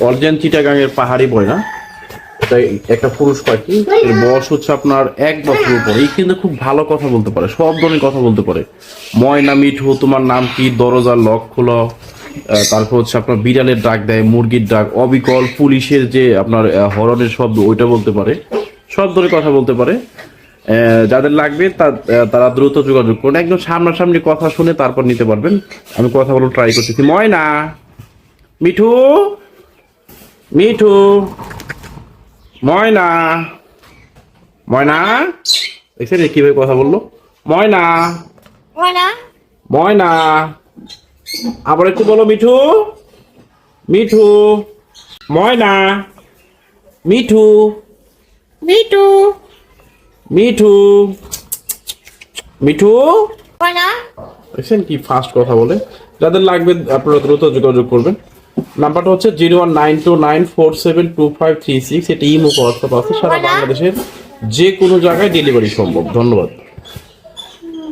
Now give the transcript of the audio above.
Original চিটাগাংয়ের পাহাড়ি বয়না। এটা একটা পুরুষ পাখি, এর বয়স হচ্ছে আপনার 1 বছর উপর। এই কিন্তু খুব ভালো কথা বলতে পারে, সব ধরনের কথা বলতে পারে। ময়না মিঠু, তোমার নাম কি, দরজার লক খোলো, তারপর হচ্ছে আপনার বিড়ালের ডাক দেয়, মুরগির ডাক, অবিকল, পুলিশের যে আপনার হরনের শব্দ ওইটা বলতে পারে, সব ধরনের কথা বলতে পারে। যাদের লাগবে তারা দ্রুত যোগাযোগ করুন, একদম সামনাসামনি কথা শুনে তারপর নিতে পারবেন। আমি কথা বলে ট্রাই করতেছি। ময়না মিঠু, মিঠু, ময়না, ময়না, দেখছেন কিভাবে কথা বললো? ময়না, ময়না, ময়না, আবার একটু বলো মিঠু, মিঠু, ময়না, মিঠু, মিঠু, মিঠু, মিঠু, ময়না। দেখছেন কি ফাস্ট কথা বলে। যাদের লাগবে আপনারা দ্রুত যোগাযোগ করবেন। নাম্বারটা হচ্ছে 019294725536। এটা ইমো হোয়াটসঅ্যাপ আছে, সারা বাংলাদেশের যে কোনো জায়গায় ডেলিভারি সম্ভব। ধন্যবাদ।